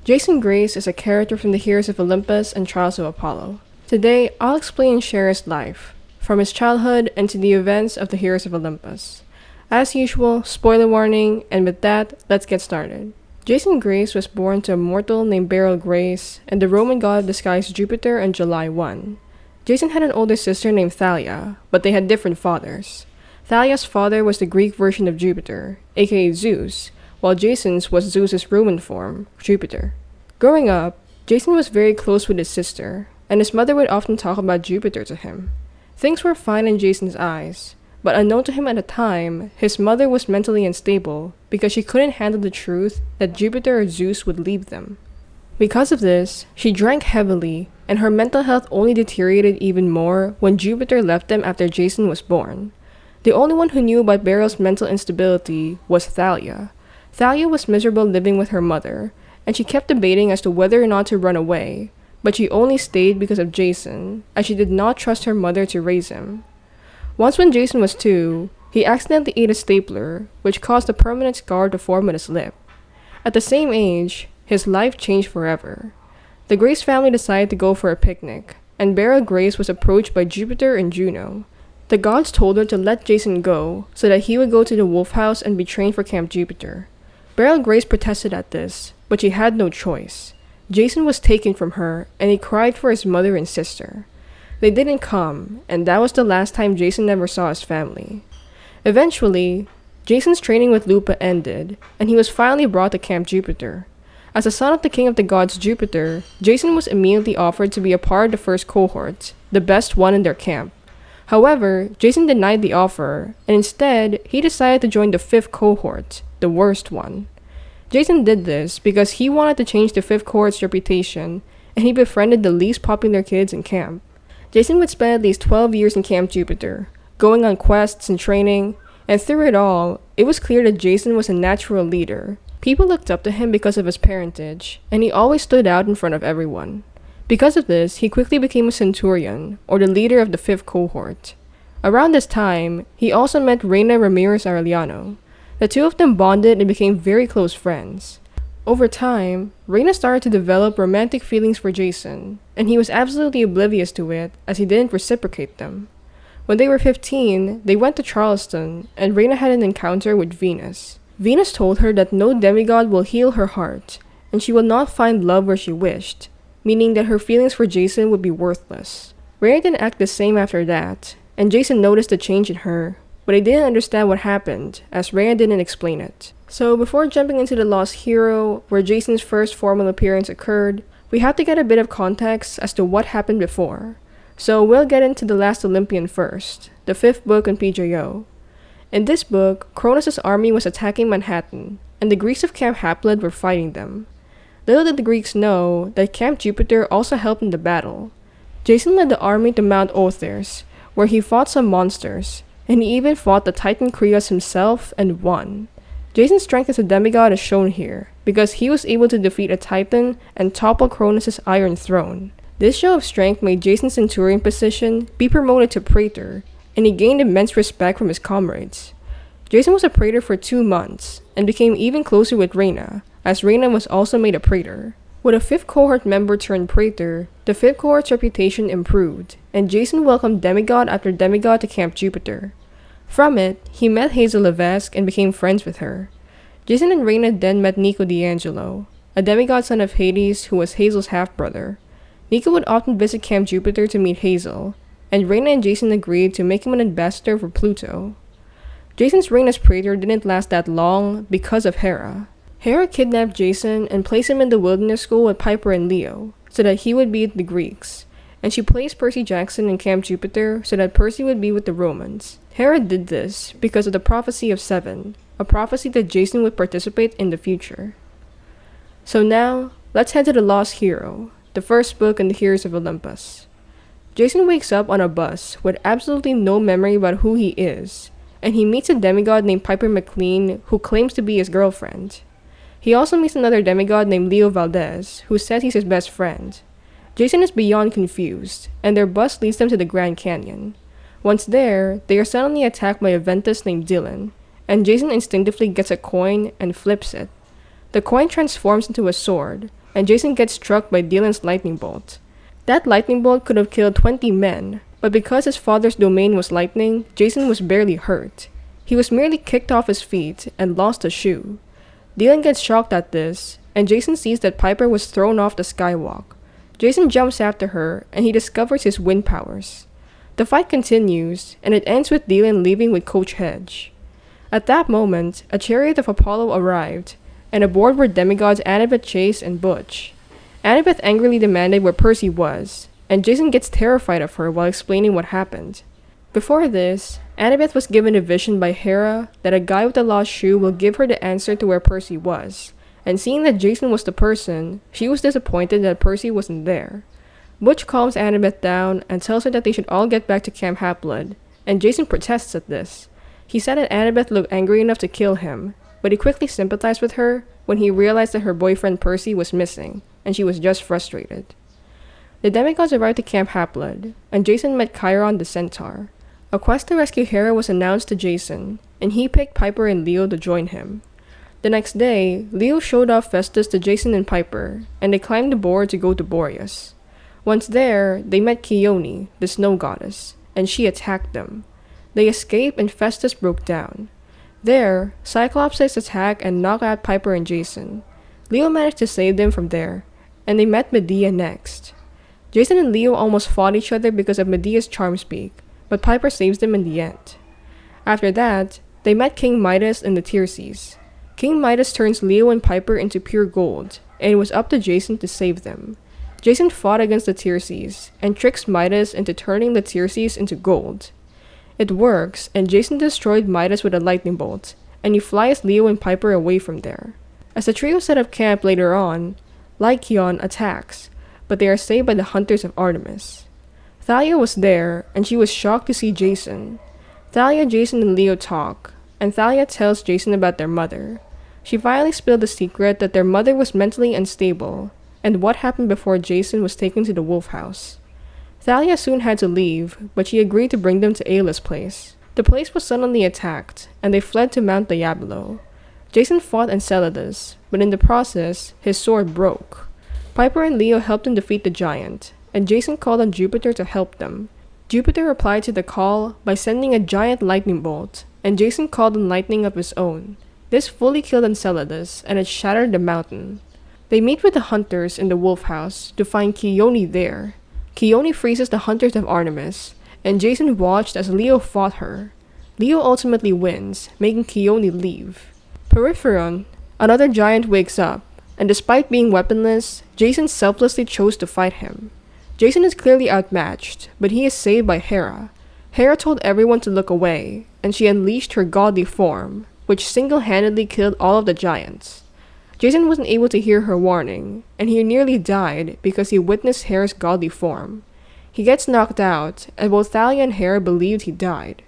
Jason Grace is a character from the Heroes of Olympus and Trials of Apollo. Today, I'll explain and share his life, from his childhood and to the events of the Heroes of Olympus. As usual, spoiler warning, and with that, let's get started. Jason Grace was born to a mortal named Beryl Grace and the Roman god of the skies Jupiter on July 1. Jason had an older sister named Thalia, but they had different fathers. Thalia's father was the Greek version of Jupiter, aka Zeus, while Jason's was Zeus's Roman form, Jupiter. Growing up, Jason was very close with his sister, and his mother would often talk about Jupiter to him. Things were fine in Jason's eyes, but unknown to him at the time, his mother was mentally unstable because she couldn't handle the truth that Jupiter or Zeus would leave them. Because of this, she drank heavily, and her mental health only deteriorated even more when Jupiter left them after Jason was born. The only one who knew about Beryl's mental instability was Thalia. Thalia was miserable living with her mother, and she kept debating as to whether or not to run away, but she only stayed because of Jason, as she did not trust her mother to raise him. Once when Jason was 2, he accidentally ate a stapler, which caused a permanent scar to form on his lip. At the same age, his life changed forever. The Grace family decided to go for a picnic, and Beryl Grace was approached by Jupiter and Juno. The gods told her to let Jason go, so that he would go to the wolf house and be trained for Camp Jupiter. Beryl Grace protested at this, but she had no choice. Jason was taken from her, and he cried for his mother and sister. They didn't come, and that was the last time Jason ever saw his family. Eventually, Jason's training with Lupa ended, and he was finally brought to Camp Jupiter. As a son of the king of the gods Jupiter, Jason was immediately offered to be a part of the first cohort, the best one in their camp. However, Jason denied the offer, and instead, he decided to join the 5th cohort, the worst one. Jason did this because he wanted to change the 5th cohort's reputation, and he befriended the least popular kids in camp. Jason would spend at least 12 years in Camp Jupiter, going on quests and training, and through it all, it was clear that Jason was a natural leader. People looked up to him because of his parentage, and he always stood out in front of everyone. Because of this, he quickly became a centurion, or the leader of the 5th cohort. Around this time, he also met Reyna Ramirez-Arellano. The two of them bonded and became very close friends. Over time, Reyna started to develop romantic feelings for Jason, and he was absolutely oblivious to it as he didn't reciprocate them. When they were 15, they went to Charleston, and Reyna had an encounter with Venus. Venus told her that no demigod will heal her heart, and she will not find love where she wished, meaning that her feelings for Jason would be worthless. Reyna didn't act the same after that, and Jason noticed the change in her, but he didn't understand what happened, as Reyna didn't explain it. So before jumping into the Lost Hero, where Jason's first formal appearance occurred, we have to get a bit of context as to what happened before. So we'll get into the Last Olympian first, the 5th book on PJO. In this book, Cronus' army was attacking Manhattan, and the Greeks of Camp Hapled were fighting them. Little did the Greeks know that Camp Jupiter also helped in the battle. Jason led the army to Mount Others, where he fought some monsters, and he even fought the Titan Krios himself and won. Jason's strength as a demigod is shown here, because he was able to defeat a Titan and topple Cronus' Iron Throne. This show of strength made Jason's centurion position be promoted to praetor, and he gained immense respect from his comrades. Jason was a praetor for 2 months, and became even closer with Reyna, as Reyna was also made a praetor. With a 5th cohort member turned praetor, the 5th cohort's reputation improved, and Jason welcomed demigod after demigod to Camp Jupiter. From it, he met Hazel Levesque and became friends with her. Jason and Reyna then met Nico D'Angelo, a demigod son of Hades who was Hazel's half-brother. Nico would often visit Camp Jupiter to meet Hazel, and Reyna and Jason agreed to make him an ambassador for Pluto. Jason's reign as praetor didn't last that long because of Hera. Hera kidnapped Jason and placed him in the wilderness school with Piper and Leo, so that he would be with the Greeks, and she placed Percy Jackson in Camp Jupiter so that Percy would be with the Romans. Hera did this because of the Prophecy of 7, a prophecy that Jason would participate in the future. So now, let's head to the Lost Hero, the first book in the Heroes of Olympus. Jason wakes up on a bus with absolutely no memory about who he is, and he meets a demigod named Piper Mclean who claims to be his girlfriend. He also meets another demigod named Leo Valdez, who says he's his best friend. Jason is beyond confused, and their bus leads them to the Grand Canyon. Once there, they are suddenly attacked by a Ventus named Dylan, and Jason instinctively gets a coin and flips it. The coin transforms into a sword, and Jason gets struck by Dylan's lightning bolt. That lightning bolt could have killed 20 men, but because his father's domain was lightning, Jason was barely hurt. He was merely kicked off his feet and lost a shoe. Dylan gets shocked at this, and Jason sees that Piper was thrown off the skywalk. Jason jumps after her, and he discovers his wind powers. The fight continues, and it ends with Dylan leaving with Coach Hedge. At that moment, a chariot of Apollo arrived, and aboard were demigods Annabeth, Chase, and Butch. Annabeth angrily demanded where Percy was, and Jason gets terrified of her while explaining what happened. Before this, Annabeth was given a vision by Hera that a guy with a lost shoe will give her the answer to where Percy was, and seeing that Jason was the person, she was disappointed that Percy wasn't there. Butch calms Annabeth down and tells her that they should all get back to Camp Half-Blood, and Jason protests at this. He said that Annabeth looked angry enough to kill him, but he quickly sympathized with her when he realized that her boyfriend Percy was missing, and she was just frustrated. The demigods arrived to Camp Half-Blood, and Jason met Chiron the Centaur. A quest to rescue Hera was announced to Jason, and he picked Piper and Leo to join him. The next day, Leo showed off Festus to Jason and Piper, and they climbed the board to go to Boreas. Once there, they met Chione, the snow goddess, and she attacked them. They escaped and Festus broke down. There, Cyclopses attack and knock out Piper and Jason. Leo managed to save them from there, and they met Medea next. Jason and Leo almost fought each other because of Medea's charm speak, but Piper saves them in the end. After that, they met King Midas in the Tyrces. King Midas turns Leo and Piper into pure gold, and it was up to Jason to save them. Jason fought against the Tyrces, and tricks Midas into turning the Tyrces into gold. It works, and Jason destroyed Midas with a lightning bolt, and he flies Leo and Piper away from there. As the trio set up camp later on, Lycaon attacks, but they are saved by the hunters of Artemis. Thalia was there, and she was shocked to see Jason. Thalia, Jason, and Leo talk, and Thalia tells Jason about their mother. She finally spilled the secret that their mother was mentally unstable, and what happened before Jason was taken to the wolf house. Thalia soon had to leave, but she agreed to bring them to Ayla's place. The place was suddenly attacked, and they fled to Mount Diablo. Jason fought Enceladus, but in the process, his sword broke. Piper and Leo helped him defeat the giant, and Jason called on Jupiter to help them. Jupiter replied to the call by sending a giant lightning bolt, and Jason called on lightning of his own. This fully killed Enceladus, and it shattered the mountain. They meet with the hunters in the wolf house to find Chione there. Chione freezes the hunters of Artemis, and Jason watched as Leo fought her. Leo ultimately wins, making Chione leave. Peripheron, another giant, wakes up, and despite being weaponless, Jason selflessly chose to fight him. Jason is clearly outmatched, but he is saved by Hera. Hera told everyone to look away, and she unleashed her godly form, which single-handedly killed all of the giants. Jason wasn't able to hear her warning, and he nearly died because he witnessed Hera's godly form. He gets knocked out, and both Thalia and Hera believed he died.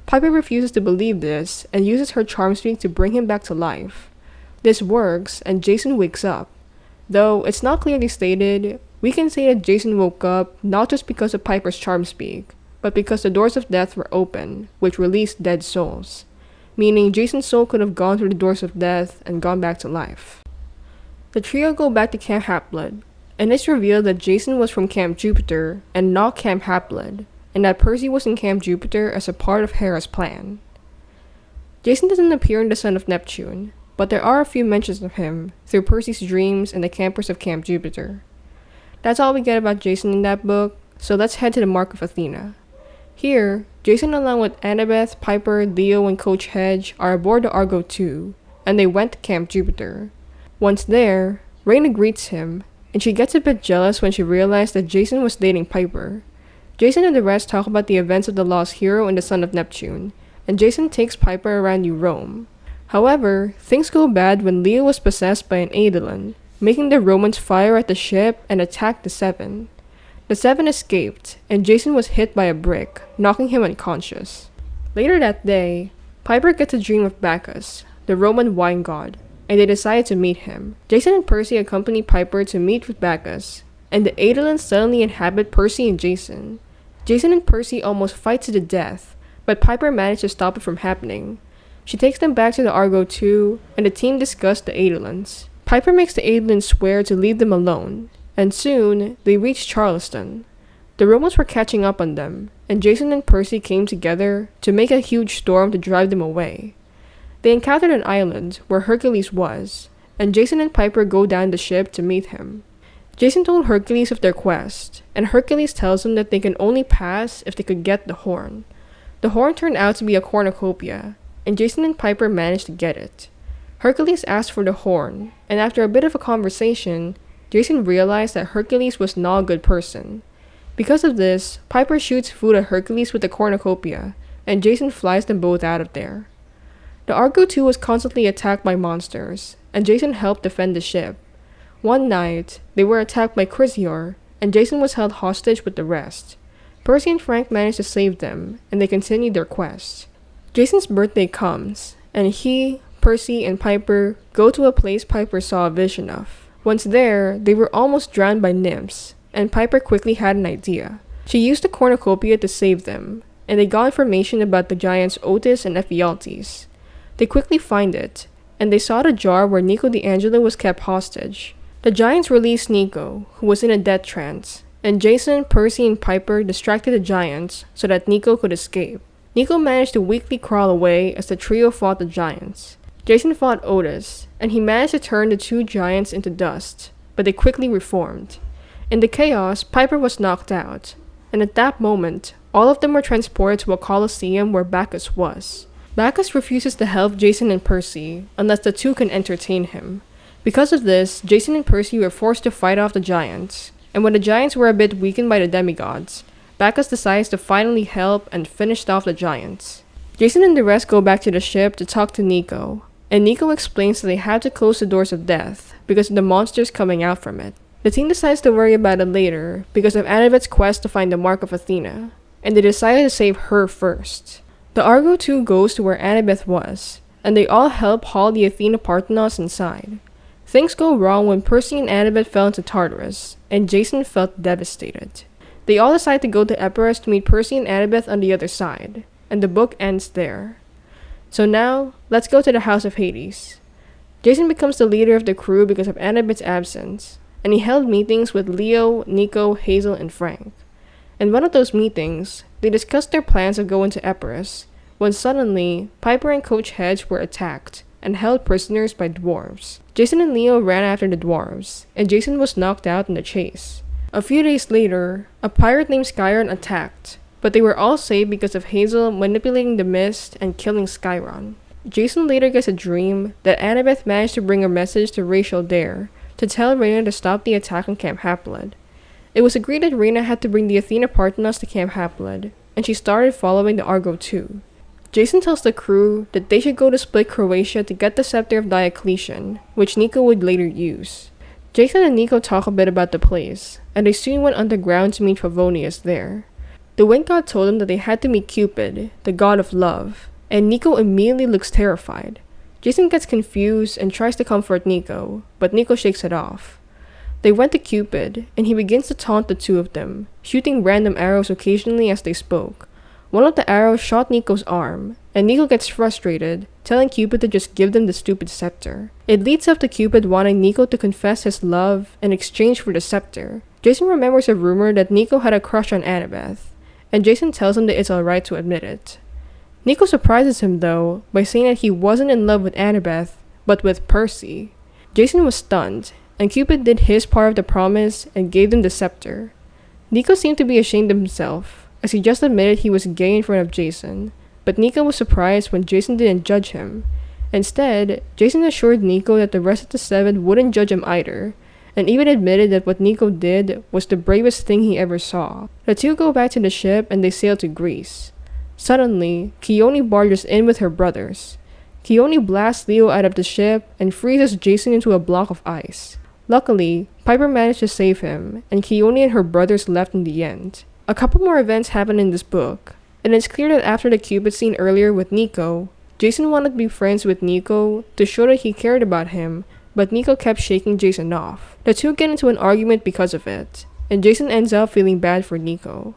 Piper refuses to believe this, and uses her charm speak to bring him back to life. This works, and Jason wakes up. Though it's not clearly stated, we can say that Jason woke up not just because of Piper's charm speak, but because the doors of death were open, which released dead souls. Meaning Jason's soul could have gone through the doors of death and gone back to life. The trio go back to Camp Half-Blood, and it's revealed that Jason was from Camp Jupiter and not Camp Half-Blood, and that Percy was in Camp Jupiter as a part of Hera's plan. Jason doesn't appear in the Son of Neptune, but there are a few mentions of him through Percy's dreams and the campers of Camp Jupiter. That's all we get about Jason in that book, so let's head to the Mark of Athena. Here, Jason along with Annabeth, Piper, Leo, and Coach Hedge are aboard the Argo 2, and they went to Camp Jupiter. Once there, Reyna greets him, and she gets a bit jealous when she realized that Jason was dating Piper. Jason and the rest talk about the events of the lost hero and the Son of Neptune, and Jason takes Piper around New Rome. However, things go bad when Leo was possessed by an Eidolon, making the Romans fire at the ship and attack the Seven. The Seven escaped, and Jason was hit by a brick, knocking him unconscious. Later that day, Piper gets a dream of Bacchus, the Roman wine god, and they decide to meet him. Jason and Percy accompany Piper to meet with Bacchus, and the Eidolons suddenly inhabit Percy and Jason. Jason and Percy almost fight to the death, but Piper managed to stop it from happening. She takes them back to the Argo 2, and the team discuss the Eidolons. Piper makes the aliens swear to leave them alone, and soon they reach Charleston. The Romans were catching up on them, and Jason and Percy came together to make a huge storm to drive them away. They encountered an island where Hercules was, and Jason and Piper go down the ship to meet him. Jason told Hercules of their quest, and Hercules tells him that they can only pass if they could get the horn. The horn turned out to be a cornucopia, and Jason and Piper managed to get it. Hercules asked for the horn, and after a bit of a conversation, Jason realized that Hercules was not a good person. Because of this, Piper shoots food at Hercules with the cornucopia, and Jason flies them both out of there. The Argo II was constantly attacked by monsters, and Jason helped defend the ship. One night, they were attacked by Chrysaor, and Jason was held hostage with the rest. Percy and Frank managed to save them, and they continued their quest. Jason's birthday comes, and he, Percy, and Piper go to a place Piper saw a vision of. Once there, they were almost drowned by nymphs, and Piper quickly had an idea. She used the cornucopia to save them, and they got information about the giants Otis and Ephialtes. They quickly find it, and they saw the jar where Nico the Angelo was kept hostage. The giants released Nico, who was in a death trance, and Jason, Percy, and Piper distracted the giants so that Nico could escape. Nico managed to weakly crawl away as the trio fought the giants. Jason fought Otis, and he managed to turn the two giants into dust, but they quickly reformed. In the chaos, Piper was knocked out, and at that moment, all of them were transported to a coliseum where Bacchus was. Bacchus refuses to help Jason and Percy unless the two can entertain him. Because of this, Jason and Percy were forced to fight off the giants, and when the giants were a bit weakened by the demigods, Bacchus decides to finally help and finished off the giants. Jason and the rest go back to the ship to talk to Nico, and Nico explains that they had to close the doors of death because of the monsters coming out from it. The team decides to worry about it later because of Annabeth's quest to find the Mark of Athena, and they decided to save her first. The Argo II goes to where Annabeth was, and they all help haul the Athena Parthenos inside. Things go wrong when Percy and Annabeth fell into Tartarus, and Jason felt devastated. They all decide to go to Epirus to meet Percy and Annabeth on the other side, and the book ends there. So now, let's go to the House of Hades. Jason becomes the leader of the crew because of Annabeth's absence, and he held meetings with Leo, Nico, Hazel, and Frank. In one of those meetings, they discussed their plans of going to Epirus, when suddenly, Piper and Coach Hedge were attacked, and held prisoners by dwarves. Jason and Leo ran after the dwarves, and Jason was knocked out in the chase. A few days later, a pirate named Skyron attacked, but they were all saved because of Hazel manipulating the mist and killing Skyron. Jason later gets a dream that Annabeth managed to bring a message to Rachel Dare to tell Reyna to stop the attack on Camp Half-Blood. It was agreed that Reyna had to bring the Athena Parthenos to Camp Half-Blood, and she started following the Argo II. Jason tells the crew that they should go to split Croatia to get the scepter of Diocletian, which Nico would later use. Jason and Nico talk a bit about the place, and they soon went underground to meet Favonius there. The wind god told them that they had to meet Cupid, the god of love, and Nico immediately looks terrified. Jason gets confused and tries to comfort Nico, but Nico shakes it off. They went to Cupid, and he begins to taunt the two of them, shooting random arrows occasionally as they spoke. One of the arrows shot Nico's arm, and Nico gets frustrated, telling Cupid to just give them the stupid scepter. It leads up to Cupid wanting Nico to confess his love in exchange for the scepter. Jason remembers a rumor that Nico had a crush on Annabeth, and Jason tells him that it's alright to admit it. Nico surprises him though, by saying that he wasn't in love with Annabeth, but with Percy. Jason was stunned, and Cupid did his part of the promise and gave them the scepter. Nico seemed to be ashamed of himself, as he just admitted he was gay in front of Jason, but Nico was surprised when Jason didn't judge him. Instead, Jason assured Nico that the rest of the seven wouldn't judge him either, and even admitted that what Nico did was the bravest thing he ever saw. The two go back to the ship and they sail to Greece. Suddenly, Chione barges in with her brothers. Chione blasts Leo out of the ship and freezes Jason into a block of ice. Luckily, Piper managed to save him, and Chione and her brothers left in the end. A couple more events happen in this book, and it's clear that after the Cupid scene earlier with Nico, Jason wanted to be friends with Nico to show that he cared about him, but Nico kept shaking Jason off. The two get into an argument because of it, and Jason ends up feeling bad for Nico.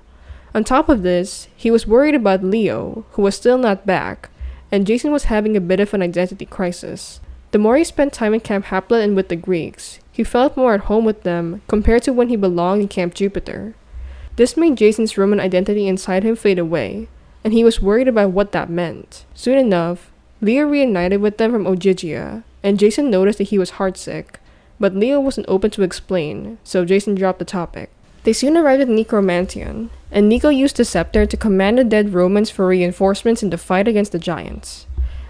On top of this, he was worried about Leo, who was still not back, and Jason was having a bit of an identity crisis. The more he spent time in Camp Haplet and with the Greeks, he felt more at home with them compared to when he belonged in Camp Jupiter. This made Jason's Roman identity inside him fade away, and he was worried about what that meant. Soon enough, Leo reunited with them from Ogygia, and Jason noticed that he was heartsick, but Leo wasn't open to explain, so Jason dropped the topic. They soon arrived at Necromantion, and Nico used the scepter to command the dead Romans for reinforcements in the fight against the giants.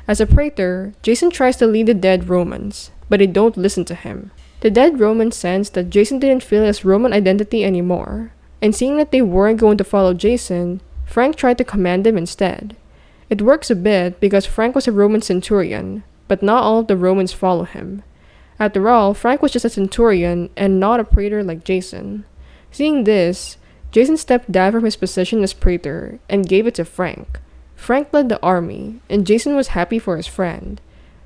As a praetor, Jason tries to lead the dead Romans, but they don't listen to him. The dead Romans sensed that Jason didn't feel his Roman identity anymore, and seeing that they weren't going to follow Jason, Frank tried to command them instead. It works a bit because Frank was a Roman centurion, but not all of the Romans follow him. After all, Frank was just a centurion and not a praetor like Jason. Seeing this, Jason stepped down from his position as praetor and gave it to Frank. Frank led the army, and Jason was happy for his friend.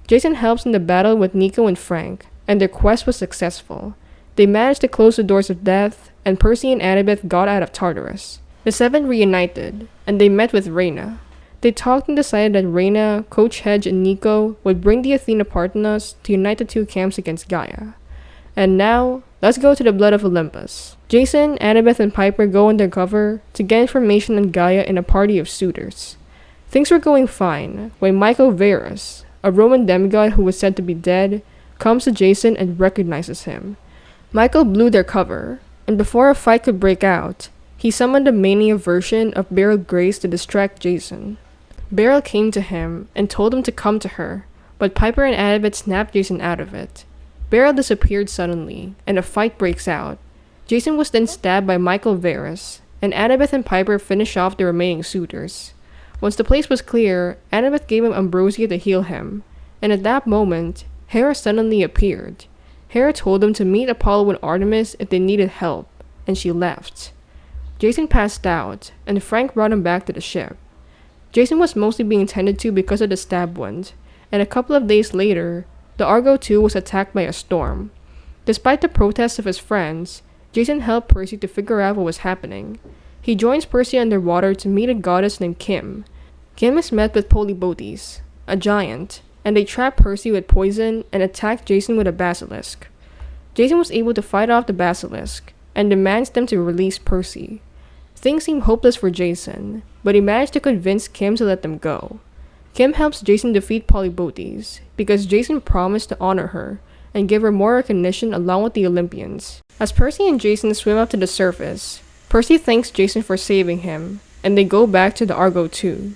Jason helps in the battle with Nico and Frank, and their quest was successful. They managed to close the doors of death, and Percy and Annabeth got out of Tartarus. The seven reunited, and they met with Reyna. They talked and decided that Reyna, Coach Hedge, and Nico would bring the Athena Parthenos to unite the two camps against Gaia. And now, let's go to the Blood of Olympus. Jason, Annabeth, and Piper go undercover to get information on Gaia in a party of suitors. Things were going fine when Michael Verus, a Roman demigod who was said to be dead, comes to Jason and recognizes him. Michael blew their cover, and before a fight could break out, he summoned a mania version of Beryl Grace to distract Jason. Beryl came to him and told him to come to her, but Piper and Annabeth snapped Jason out of it. Beryl disappeared suddenly, and a fight breaks out. Jason was then stabbed by Michael Verus, and Annabeth and Piper finish off the remaining suitors. Once the place was clear, Annabeth gave him ambrosia to heal him, and at that moment, Hera suddenly appeared. Hera told them to meet Apollo and Artemis if they needed help, and she left. Jason passed out, and Frank brought him back to the ship. Jason was mostly being tended to because of the stab wound, and a couple of days later, the Argo II was attacked by a storm. Despite the protests of his friends, Jason helped Percy to figure out what was happening. He joins Percy underwater to meet a goddess named Kim. Kim is met with Polybotes, a giant, and they trap Percy with poison and attack Jason with a basilisk. Jason was able to fight off the basilisk, and demands them to release Percy. Things seem hopeless for Jason, but he managed to convince Kim to let them go. Kim helps Jason defeat Polybotes, because Jason promised to honor her, and give her more recognition along with the Olympians. As Percy and Jason swim up to the surface, Percy thanks Jason for saving him, and they go back to the Argo II.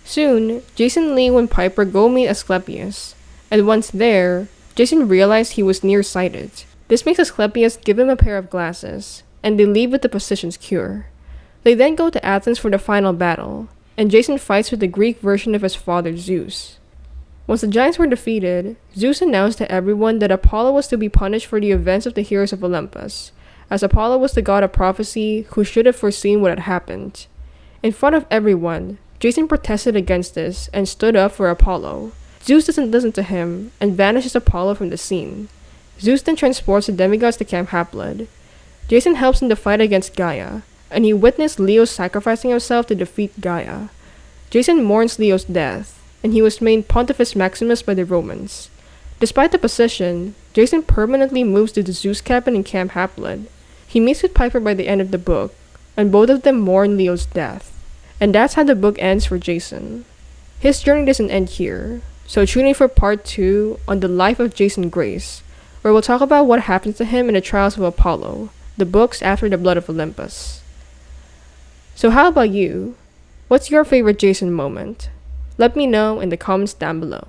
Soon, Jason, Leo, and Piper go meet Asclepius, and once there, Jason realized he was nearsighted. This makes Asclepius give him a pair of glasses, and they leave with the position's cure. They then go to Athens for the final battle, and Jason fights with the Greek version of his father Zeus. Once the giants were defeated, Zeus announced to everyone that Apollo was to be punished for the events of the Heroes of Olympus, as Apollo was the god of prophecy who should have foreseen what had happened. In front of everyone, Jason protested against this and stood up for Apollo. Zeus doesn't listen to him and banishes Apollo from the scene. Zeus then transports the demigods to Camp Haplet. Jason helps in the fight against Gaia, and he witnessed Leo sacrificing himself to defeat Gaia. Jason mourns Leo's death, and he was made Pontifex Maximus by the Romans. Despite the position, Jason permanently moves to the Zeus cabin in Camp Haplet. He meets with Piper by the end of the book, and both of them mourn Leo's death. And that's how the book ends for Jason. His journey doesn't end here, so tune in for part 2 on the life of Jason Grace, where we'll talk about what happens to him in the Trials of Apollo, the books after the Blood of Olympus. So how about you? What's your favorite Jason moment? Let me know in the comments down below.